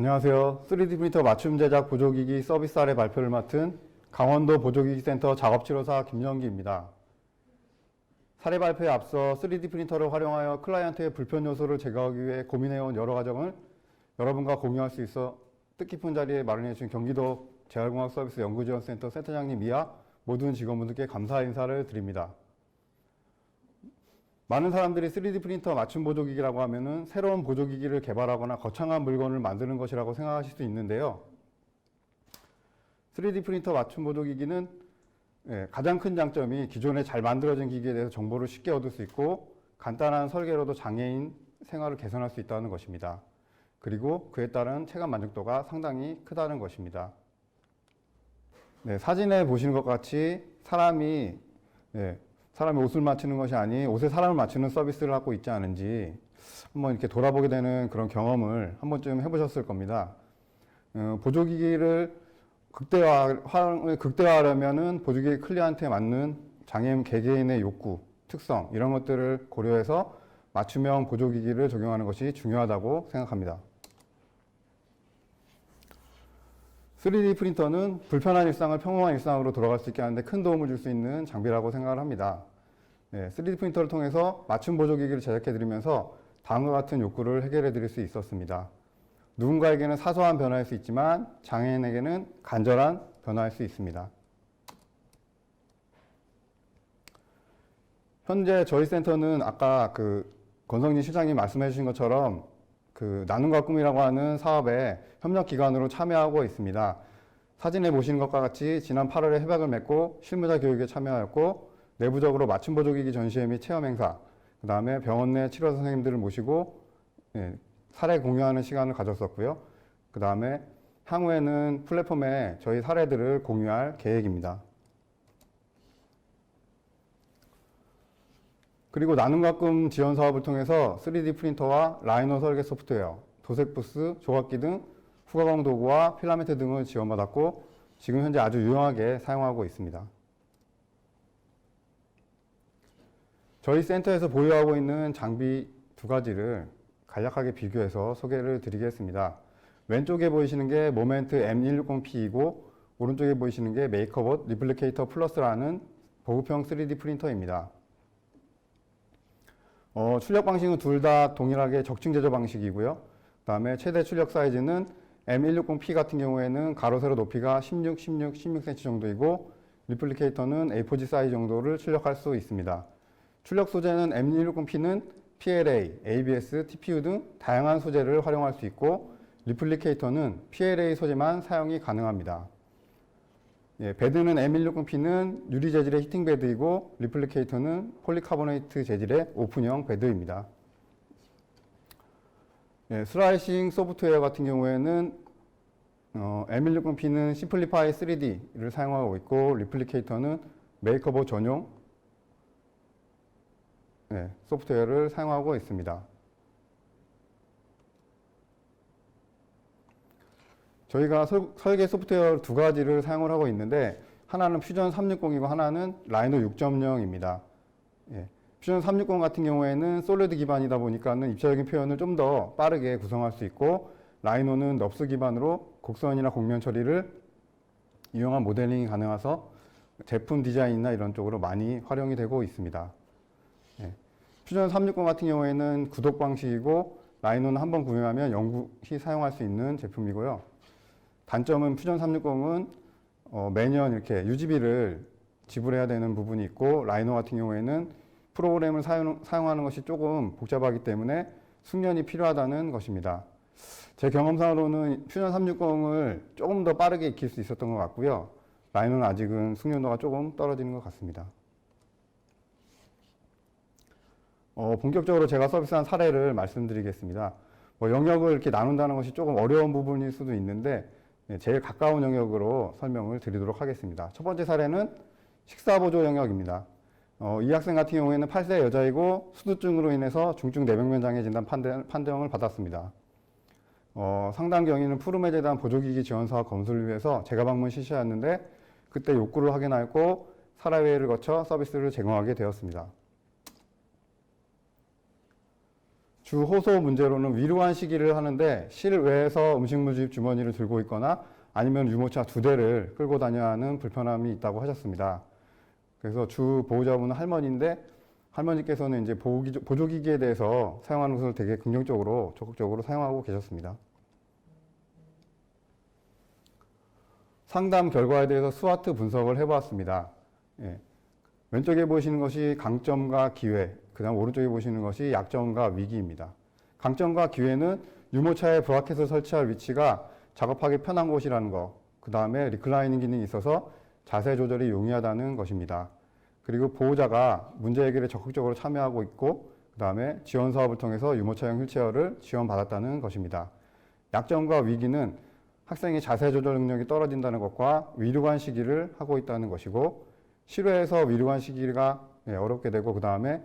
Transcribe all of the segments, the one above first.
안녕하세요. 3D 프린터 맞춤 제작 보조기기 서비스 사례 발표를 맡은 강원도 보조기기 센터 작업치료사 김영기입니다. 사례 발표에 앞서 3D 프린터를 활용하여 클라이언트의 불편 요소를 제거하기 위해 고민해온 여러 과정을 여러분과 공유할 수 있어 뜻깊은 자리에 마련해 주신 경기도 재활공학 서비스 연구지원센터 센터장님 이하 모든 직원분들께 감사 인사를 드립니다. 많은 사람들이 3D 프린터 맞춤 보조기기라고 하면은 새로운 보조기기를 개발하거나 거창한 물건을 만드는 것이라고 생각하실 수 있는데요. 3D 프린터 맞춤 보조기기는 가장 큰 장점이 기존에 잘 만들어진 기기에 대해서 정보를 쉽게 얻을 수 있고 간단한 설계로도 장애인 생활을 개선할 수 있다는 것입니다. 그리고 그에 따른 체감 만족도가 상당히 크다는 것입니다. 사진에 보시는 것 같이 사람이 옷을 맞추는 것이 아닌 옷에 사람을 맞추는 서비스를 하고 있지 않은지 한번 이렇게 돌아보게 되는 그런 경험을 한 번쯤 해보셨을 겁니다. 보조기기를 극대화하려면은 보조기기 클리언트에 맞는 장애인 개개인의 욕구, 특성 이런 것들을 고려해서 맞춤형 보조기기를 적용하는 것이 중요하다고 생각합니다. 3D 프린터는 불편한 일상을 평범한 일상으로 돌아갈 수 있게 하는데 큰 도움을 줄 수 있는 장비라고 생각을 합니다. 3D 프린터를 통해서 맞춤 보조기기를 제작해 드리면서 다음과 같은 욕구를 해결해 드릴 수 있었습니다. 누군가에게는 사소한 변화일 수 있지만 장애인에게는 간절한 변화일 수 있습니다. 현재 저희 센터는 아까 권성진 실장님 말씀해 주신 것처럼 나눔과 꿈이라고 하는 사업에 협력기관으로 참여하고 있습니다. 사진에 보시는 것과 같이 지난 8월에 협약을 맺고 실무자 교육에 참여하였고 내부적으로 맞춤 보조기기 전시회 및 체험 행사, 그 다음에 병원 내 치료사 선생님들을 모시고 사례 공유하는 시간을 가졌었고요. 그 다음에 향후에는 플랫폼에 저희 사례들을 공유할 계획입니다. 그리고 나눔과 꿈 지원 사업을 통해서 3D 프린터와 라이노 설계 소프트웨어, 도색 부스, 조각기 등 후가공 도구와 필라멘트 등을 지원받았고 지금 현재 아주 유용하게 사용하고 있습니다. 저희 센터에서 보유하고 있는 장비 두 가지를 간략하게 비교해서 소개를 드리겠습니다. 왼쪽에 보이시는 게 모멘트 M160P이고 오른쪽에 보이시는 게 메이커봇 리플리케이터 플러스라는 보급형 3D 프린터입니다. 출력 방식은 둘 다 동일하게 적층 제조 방식이고요. 그 다음에 최대 출력 사이즈는 M160P 같은 경우에는 가로 세로 높이가 16cm 정도이고 리플리케이터는 A4G 사이즈 정도를 출력할 수 있습니다. 출력 소재는 M160P는 PLA, ABS, TPU 등 다양한 소재를 활용할 수 있고 리플리케이터는 PLA 소재만 사용이 가능합니다. 베드는 M160P는 유리 재질의 히팅 베드이고 리플리케이터는 폴리카보네이트 재질의 오픈형 베드입니다. 슬라이싱 소프트웨어 같은 경우에는 M160P는 심플리파이 3D를 사용하고 있고 리플리케이터는 메이커봇 전용 소프트웨어를 사용하고 있습니다. 저희가 설계 소프트웨어 두 가지를 사용을 하고 있는데 하나는 퓨전 360이고 하나는 라이노 6.0입니다. 퓨전 360 같은 경우에는 솔리드 기반이다 보니까는 입체적인 표현을 좀 더 빠르게 구성할 수 있고 라이노는 넙스 기반으로 곡선이나 곡면 처리를 이용한 모델링이 가능해서 제품 디자인이나 이런 쪽으로 많이 활용이 되고 있습니다. 퓨전 360 같은 경우에는 구독 방식이고 라이노는 한번 구매하면 영구히 사용할 수 있는 제품이고요. 단점은 퓨전 360은 매년 이렇게 유지비를 지불해야 되는 부분이 있고 라이노 같은 경우에는 프로그램을 사용하는 것이 조금 복잡하기 때문에 숙련이 필요하다는 것입니다. 제 경험상으로는 퓨전 360을 조금 더 빠르게 익힐 수 있었던 것 같고요. 라이노는 아직은 숙련도가 조금 떨어지는 것 같습니다. 본격적으로 제가 서비스한 사례를 말씀드리겠습니다. 영역을 이렇게 나눈다는 것이 조금 어려운 부분일 수도 있는데 제일 가까운 영역으로 설명을 드리도록 하겠습니다. 첫 번째 사례는 식사보조 영역입니다. 이 학생 같은 경우에는 8세 여자이고 수두증으로 인해서 중증 내병면 장애 진단 판정을 받았습니다. 상담 경위는 푸르메 재단 보조기기 지원 사업 검수를 위해서 제가 방문 실시하였는데 그때 욕구를 확인하였고 사례회의를 거쳐 서비스를 제공하게 되었습니다. 주 호소 문제로는 위로한 시기를 하는데 실외에서 음식물 주입 주머니를 들고 있거나 아니면 유모차 2대를 끌고 다녀야 하는 불편함이 있다고 하셨습니다. 그래서 주 보호자분은 할머니인데 할머니께서는 이제 보조기기에 대해서 사용하는 것을 되게 긍정적으로 적극적으로 사용하고 계셨습니다. 상담 결과에 대해서 스와트 분석을 해보았습니다. 예. 왼쪽에 보시는 것이 강점과 기회, 그 다음 오른쪽에 보시는 것이 약점과 위기입니다. 강점과 기회는 유모차에 브라켓을 설치할 위치가 작업하기 편한 곳이라는 것, 그 다음에 리클라이닝 기능이 있어서 자세 조절이 용이하다는 것입니다. 그리고 보호자가 문제 해결에 적극적으로 참여하고 있고, 그 다음에 지원 사업을 통해서 유모차용 휠체어를 지원받았다는 것입니다. 약점과 위기는 학생이 자세 조절 능력이 떨어진다는 것과 위로관 시기를 하고 있다는 것이고, 실외에서 위로관 시기가 어렵게 되고, 그 다음에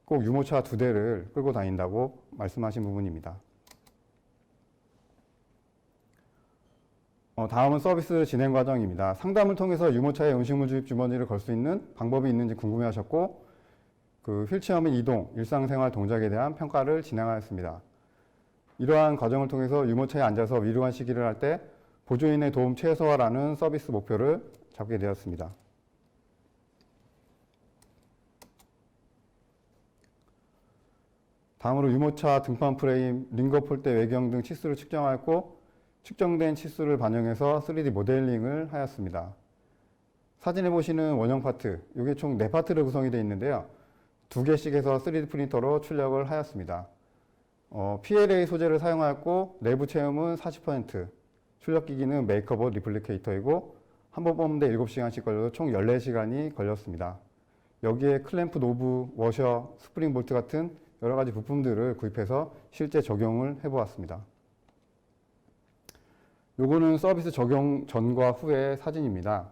꼭 유모차 2대를 끌고 다닌다고 말씀하신 부분입니다. 다음은 서비스 진행 과정입니다. 상담을 통해서 유모차에 음식물 주입 주머니를 걸 수 있는 방법이 있는지 궁금해하셨고, 그 휠체어 및 이동, 일상생활 동작에 대한 평가를 진행하였습니다. 이러한 과정을 통해서 유모차에 앉아서 위로관 시기를 할 때 보조인의 도움 최소화라는 서비스 목표를 잡게 되었습니다. 다음으로 유모차 등판 프레임, 링거 폴대 외경 등 치수를 측정하였고, 측정된 치수를 반영해서 3D 모델링을 하였습니다. 사진에 보시는 원형 파트, 이게 총 4파트로 구성이 되어 있는데요. 2개씩 해서 3D 프린터로 출력을 하였습니다. PLA 소재를 사용하였고, 내부 체험은 40%, 출력기기는 메이커봇 리플리케이터이고, 한 번 뽑는데 7시간씩 걸려서 총 14시간이 걸렸습니다. 여기에 클램프 노브, 워셔, 스프링 볼트 같은 여러 가지 부품들을 구입해서 실제 적용을 해보았습니다. 요거는 서비스 적용 전과 후의 사진입니다.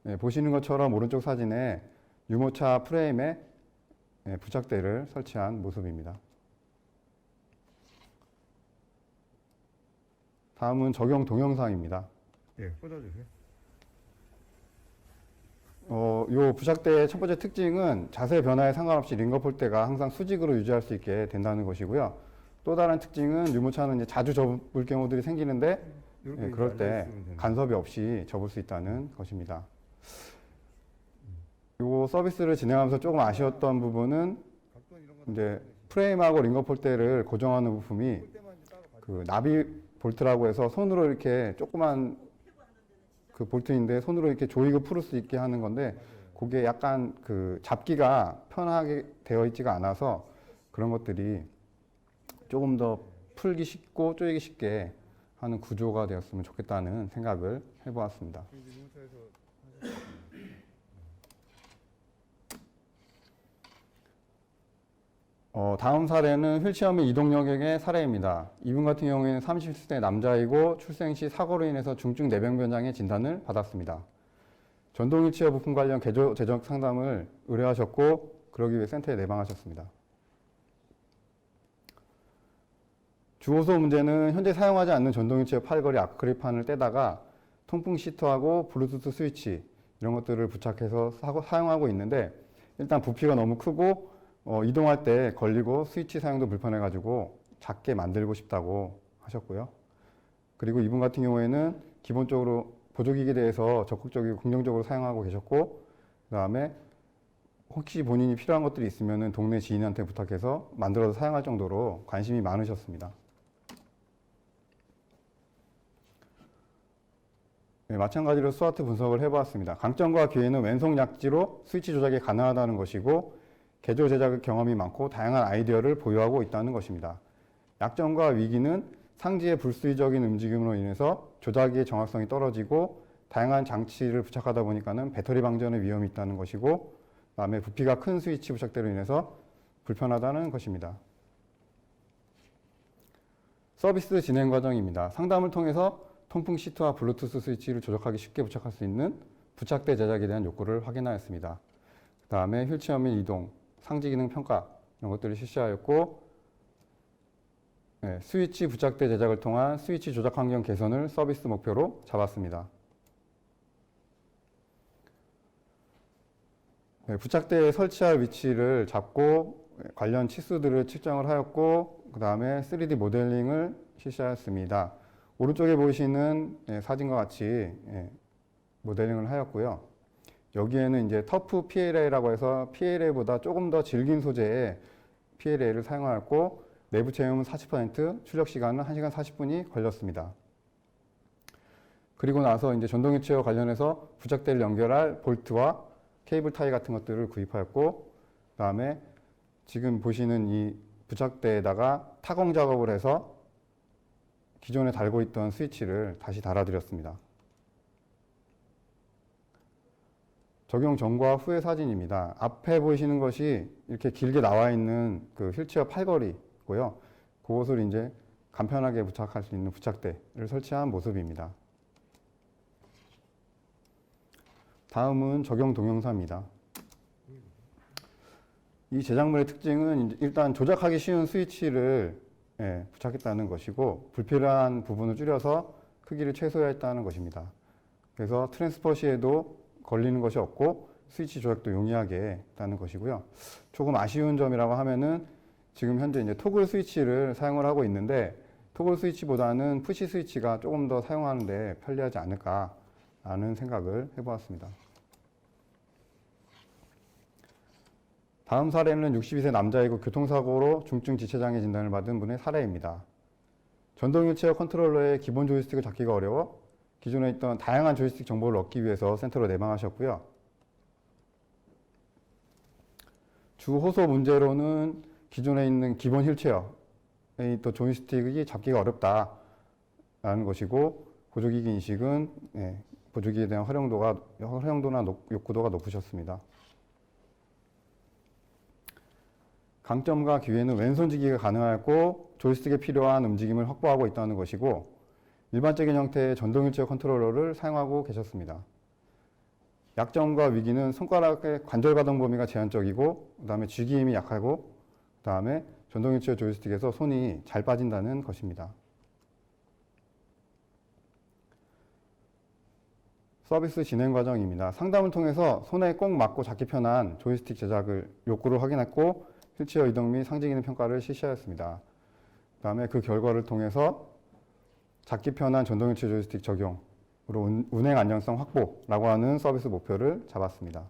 네, 보시는 것처럼 오른쪽 사진에 유모차 프레임에 부착대를 설치한 모습입니다. 다음은 적용 동영상입니다. 예, 꽂아주세요. 요 부착대의 첫 번째 특징은 자세 변화에 상관없이 링거 폴대가 항상 수직으로 유지할 수 있게 된다는 것이고요. 또 다른 특징은 유모차는 이제 자주 접을 경우들이 생기는데 그럴 때 간섭이 없이 접을 수 있다는 것입니다. 요 서비스를 진행하면서 조금 아쉬웠던 부분은 이제 프레임하고 링거 폴대를 고정하는 부품이 그 나비 볼트라고 해서 손으로 이렇게 조그만 그 볼트인데 손으로 이렇게 조이고 풀을 수 있게 하는 건데 그게 약간 그 잡기가 편하게 되어 있지가 않아서 그런 것들이 조금 더 풀기 쉽고 조이기 쉽게 하는 구조가 되었으면 좋겠다는 생각을 해보았습니다. 다음 사례는 휠체어 및 이동 영역의 사례입니다. 이분 같은 경우에는 30세 남자이고 출생 시 사고로 인해서 중증 내병 변장의 진단을 받았습니다. 전동 휠체어 부품 관련 개조 제작 상담을 의뢰하셨고 그러기 위해 센터에 내방하셨습니다. 주호소 문제는 현재 사용하지 않는 전동 휠체어 팔걸이 아크릴판을 떼다가 통풍 시트하고 블루투스 스위치 이런 것들을 부착해서 사용하고 있는데 일단 부피가 너무 크고 이동할 때 걸리고 스위치 사용도 불편해가지고 작게 만들고 싶다고 하셨고요. 그리고 이분 같은 경우에는 기본적으로 보조기기에 대해서 적극적이고 긍정적으로 사용하고 계셨고 그 다음에 혹시 본인이 필요한 것들이 있으면 동네 지인한테 부탁해서 만들어서 사용할 정도로 관심이 많으셨습니다. 네, 마찬가지로 스와트 분석을 해보았습니다. 강점과 기회는 왼손 약지로 스위치 조작이 가능하다는 것이고 개조 제작 경험이 많고 다양한 아이디어를 보유하고 있다는 것입니다. 약점과 위기는 상지의 불수의적인 움직임으로 인해서 조작의 정확성이 떨어지고 다양한 장치를 부착하다 보니까는 배터리 방전의 위험이 있다는 것이고 그다음에 부피가 큰 스위치 부착대로 인해서 불편하다는 것입니다. 서비스 진행 과정입니다. 상담을 통해서 통풍 시트와 블루투스 스위치를 조작하기 쉽게 부착할 수 있는 부착대 제작에 대한 욕구를 확인하였습니다. 그 다음에 휠체어 및 이동, 상지 기능 평가 이런 것들을 실시하였고 스위치 부착대 제작을 통한 스위치 조작 환경 개선을 서비스 목표로 잡았습니다. 부착대에 설치할 위치를 잡고 관련 치수들을 측정을 하였고 그 다음에 3D 모델링을 실시하였습니다. 오른쪽에 보이시는 사진과 같이 모델링을 하였고요. 여기에는 이제 터프 PLA라고 해서 PLA보다 조금 더 질긴 소재의 PLA를 사용하였고 내부 체험은 40%, 출력 시간은 1시간 40분이 걸렸습니다. 그리고 나서 이제 전동일체와 관련해서 부착대를 연결할 볼트와 케이블 타이 같은 것들을 구입하였고 그다음에 지금 보시는 이 부착대에다가 타공 작업을 해서 기존에 달고 있던 스위치를 다시 달아드렸습니다. 적용 전과 후의 사진입니다. 앞에 보이시는 것이 이렇게 길게 나와 있는 그 휠체어 팔걸이고요. 그것을 이제 간편하게 부착할 수 있는 부착대를 설치한 모습입니다. 다음은 적용 동영상입니다. 이 제작물의 특징은 일단 조작하기 쉬운 스위치를 부착했다는 것이고 불필요한 부분을 줄여서 크기를 최소화했다는 것입니다. 그래서 트랜스퍼 시에도 걸리는 것이 없고 스위치 조작도 용이하게 했다는 것이고요. 조금 아쉬운 점이라고 하면은 지금 현재 이제 토글 스위치를 사용을 하고 있는데 토글 스위치보다는 푸시 스위치가 조금 더 사용하는데 편리하지 않을까라는 생각을 해보았습니다. 다음 사례는 62세 남자이고 교통사고로 중증 지체장애 진단을 받은 분의 사례입니다. 전동 휠체어 컨트롤러의 기본 조이스틱을 잡기가 어려워 기존에 있던 다양한 조이스틱 정보를 얻기 위해서 센터로 내방하셨고요. 주 호소 문제로는 기존에 있는 기본 휠체어의 또 조이스틱이 잡기가 어렵다라는 것이고 보조기기 인식은 보조기에 대한 활용도나 욕구도가 높으셨습니다. 강점과 기회는 왼손지기가 가능하였고 조이스틱에 필요한 움직임을 확보하고 있다는 것이고 일반적인 형태의 전동일체어 컨트롤러를 사용하고 계셨습니다. 약점과 위기는 손가락의 관절 가동 범위가 제한적이고 그 다음에 쥐기 힘이 약하고 그 다음에 전동일체어 조이스틱에서 손이 잘 빠진다는 것입니다. 서비스 진행 과정입니다. 상담을 통해서 손에 꼭 맞고 잡기 편한 조이스틱 제작을 욕구를 확인했고 휠체어 이동 및 상징 기능 평가를 실시하였습니다. 그 다음에 그 결과를 통해서 잡기 편한 전동일체 조이스틱 적용으로 운행 안정성 확보라고 하는 서비스 목표를 잡았습니다.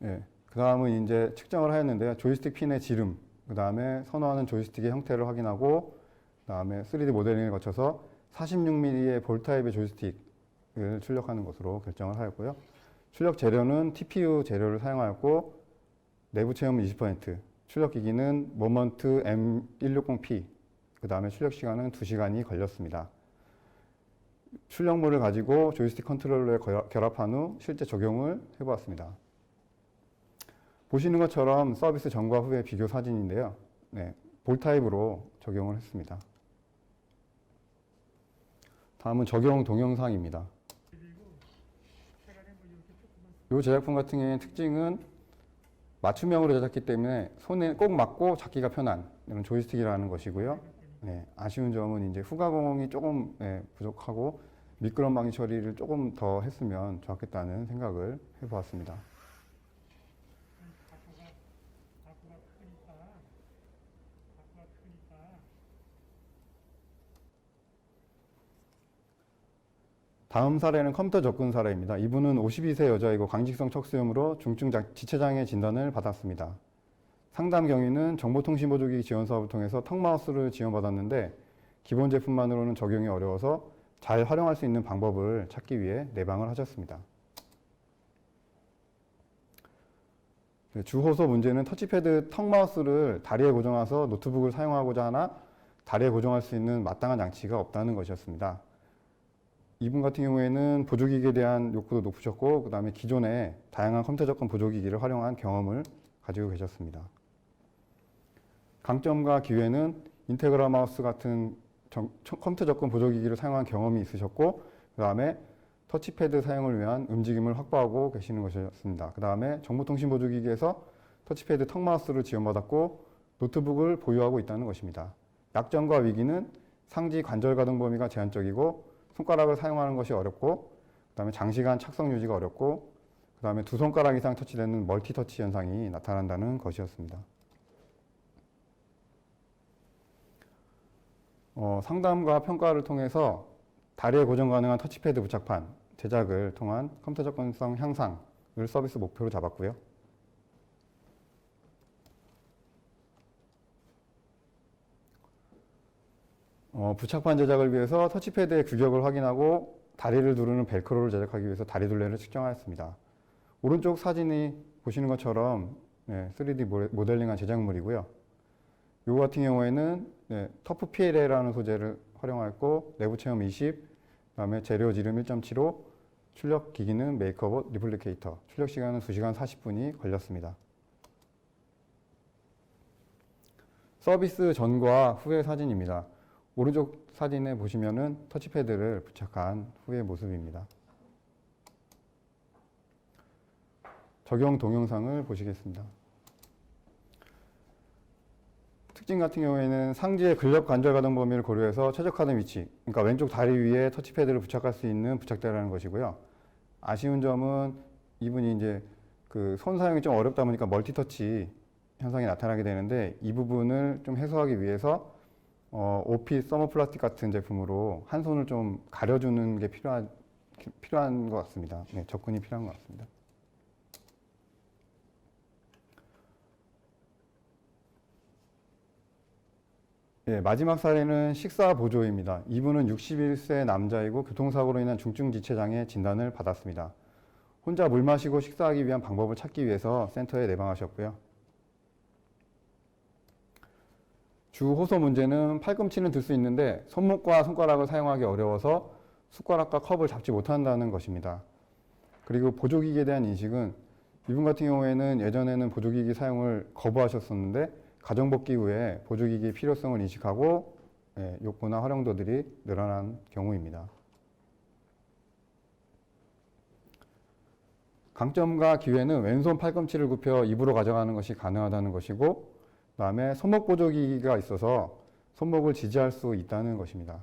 그 다음은 이제 측정을 하였는데요. 조이스틱 핀의 지름, 그 다음에 선호하는 조이스틱의 형태를 확인하고, 그 다음에 3D 모델링을 거쳐서 46mm의 볼 타입의 조이스틱을 출력하는 것으로 결정을 하였고요. 출력 재료는 TPU 재료를 사용하였고 내부 체험은 20%, 출력 기기는 모먼트 M160P, 그 다음에 출력 시간은 2시간이 걸렸습니다. 출력물을 가지고 조이스틱 컨트롤러에 결합한 후 실제 적용을 해보았습니다. 보시는 것처럼 서비스 전과 후의 비교 사진인데요. 볼 타입으로 적용을 했습니다. 다음은 적용 동영상입니다. 이 제작품 같은 경우에는 특징은 맞춤형으로 제작했기 때문에 손에 꼭 맞고 잡기가 편한 이런 조이스틱이라는 것이고요. 아쉬운 점은 이제 후가공이 조금 부족하고 미끄럼 방지 처리를 조금 더 했으면 좋았겠다는 생각을 해보았습니다. 다음 사례는 컴퓨터 접근 사례입니다. 이분은 52세 여자이고 강직성 척수염으로 중증 지체장애 진단을 받았습니다. 상담 경위는 정보통신보조기기 지원 사업을 통해서 턱마우스를 지원받았는데 기본 제품만으로는 적용이 어려워서 잘 활용할 수 있는 방법을 찾기 위해 내방을 하셨습니다. 주호소 문제는 터치패드 턱마우스를 다리에 고정해서 노트북을 사용하고자 하나 다리에 고정할 수 있는 마땅한 장치가 없다는 것이었습니다. 이분 같은 경우에는 보조기기에 대한 욕구도 높으셨고 그 다음에 기존에 다양한 컴퓨터 접근 보조기기를 활용한 경험을 가지고 계셨습니다. 강점과 기회는 인테그라 마우스 같은 컴퓨터 접근 보조기기를 사용한 경험이 있으셨고 그 다음에 터치패드 사용을 위한 움직임을 확보하고 계시는 것이었습니다. 그 다음에 정보통신 보조기기에서 터치패드 턱마우스를 지원받았고 노트북을 보유하고 있다는 것입니다. 약점과 위기는 상지 관절 가동 범위가 제한적이고 손가락을 사용하는 것이 어렵고 그 다음에 장시간 착석 유지가 어렵고 그 다음에 두 손가락 이상 터치되는 멀티 터치 현상이 나타난다는 것이었습니다. 상담과 평가를 통해서 다리에 고정 가능한 터치패드 부착판 제작을 통한 컴퓨터 접근성 향상을 서비스 목표로 잡았고요. 부착판 제작을 위해서 터치패드의 규격을 확인하고 다리를 두르는 벨크로를 제작하기 위해서 다리 둘레를 측정하였습니다. 오른쪽 사진이 보시는 것처럼 3D 모델링한 제작물이고요. 이거 같은 경우에는 터프 PLA라는 소재를 활용하였고 내부 체험 20, 그다음에 재료 지름 1.75, 출력 기기는 메이크업 리플리케이터, 출력 시간은 2시간 40분이 걸렸습니다. 서비스 전과 후의 사진입니다. 오른쪽 사진에 보시면은 터치패드를 부착한 후의 모습입니다. 적용 동영상을 보시겠습니다. 특징 같은 경우에는 상지의 근력 관절 가동 범위를 고려해서 최적화된 위치, 그러니까 왼쪽 다리 위에 터치패드를 부착할 수 있는 부착대라는 것이고요. 아쉬운 점은 이분이 이제 그 손 사용이 좀 어렵다 보니까 멀티터치 현상이 나타나게 되는데 이 부분을 좀 해소하기 위해서 OP 서머플라스틱 같은 제품으로 한 손을 좀 가려주는 게 필요한 것 같습니다. 네, 접근이 필요한 것 같습니다. 예, 마지막 사례는 식사 보조입니다. 이분은 61세 남자이고 교통사고로 인한 중증 지체장애 진단을 받았습니다. 혼자 물 마시고 식사하기 위한 방법을 찾기 위해서 센터에 내방하셨고요. 주 호소 문제는 팔꿈치는 들 수 있는데 손목과 손가락을 사용하기 어려워서 숟가락과 컵을 잡지 못한다는 것입니다. 그리고 보조기기에 대한 인식은 이분 같은 경우에는 예전에는 보조기기 사용을 거부하셨었는데 가정복귀 후에 보조기기의 필요성을 인식하고 욕구나 활용도들이 늘어난 경우입니다. 강점과 기회는 왼손 팔꿈치를 굽혀 입으로 가져가는 것이 가능하다는 것이고 그다음에 손목 보조기기가 있어서 손목을 지지할 수 있다는 것입니다.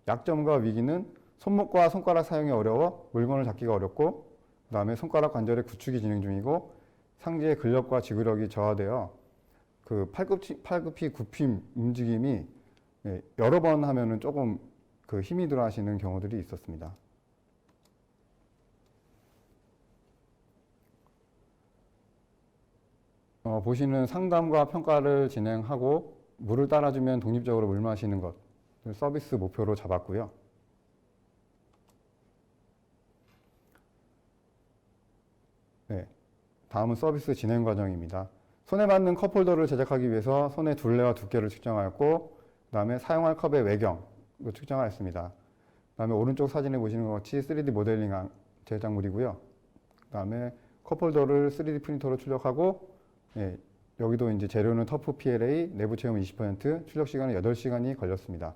약점과 위기는 손목과 손가락 사용이 어려워 물건을 잡기가 어렵고 그다음에 손가락 관절의 구축이 진행 중이고 상지의 근력과 지구력이 저하되어 그 팔굽히 굽힘 움직임이 여러 번 하면은 조금 그 힘이 들어 하시는 경우들이 있었습니다. 보시는 상담과 평가를 진행하고 물을 따라주면 독립적으로 물 마시는 것을 서비스 목표로 잡았고요. 네, 다음은 서비스 진행 과정입니다. 손에 맞는 컵홀더를 제작하기 위해서 손의 둘레와 두께를 측정하였고 그 다음에 사용할 컵의 외경을 측정하였습니다. 그 다음에 오른쪽 사진에 보시는 것 같이 3D 모델링 제작물이고요. 그 다음에 컵홀더를 3D 프린터로 출력하고 여기도 이제 재료는 터프 PLA, 내부 체험 20%, 출력 시간은 8시간이 걸렸습니다.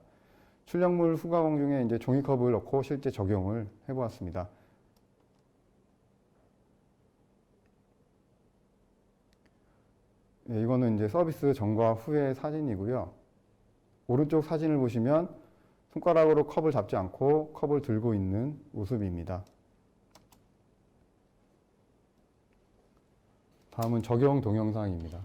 출력물 후가공 중에 이제 종이컵을 넣고 실제 적용을 해보았습니다. 이거는 이제 서비스 전과 후의 사진이고요. 오른쪽 사진을 보시면 손가락으로 컵을 잡지 않고 컵을 들고 있는 모습입니다. 다음은 적용 동영상입니다.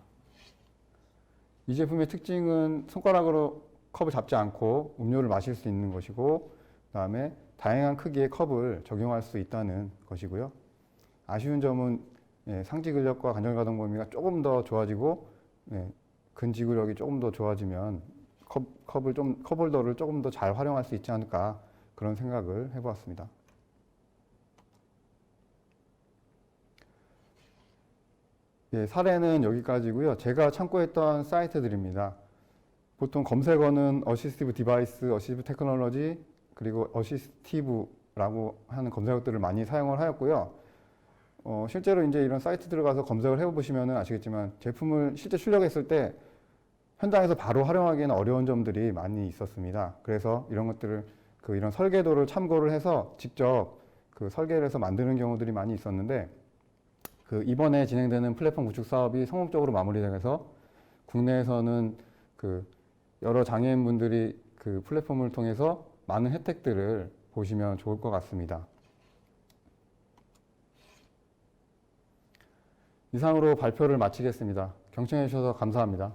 이 제품의 특징은 손가락으로 컵을 잡지 않고 음료를 마실 수 있는 것이고 그 다음에 다양한 크기의 컵을 적용할 수 있다는 것이고요. 아쉬운 점은 상지 근력과 관절 가동 범위가 조금 더 좋아지고 근지구력이 조금 더 좋아지면 컵홀더를 조금 더 잘 활용할 수 있지 않을까 그런 생각을 해보았습니다. 사례는 여기까지고요. 제가 참고했던 사이트들입니다. 보통 검색어는 어시스티브 디바이스, 어시스티브 테크놀로지, 그리고 어시스티브라고 하는 검색어들을 많이 사용을 하였고요. 실제로 이제 이런 사이트 들어가서 검색을 해보시면 아시겠지만 제품을 실제 출력했을 때 현장에서 바로 활용하기에는 어려운 점들이 많이 있었습니다. 그래서 이런 것들을 이런 설계도를 참고를 해서 직접 그 설계를 해서 만드는 경우들이 많이 있었는데 이번에 진행되는 플랫폼 구축 사업이 성공적으로 마무리되면서 국내에서는 여러 장애인분들이 그 플랫폼을 통해서 많은 혜택들을 보시면 좋을 것 같습니다. 이상으로 발표를 마치겠습니다. 경청해 주셔서 감사합니다.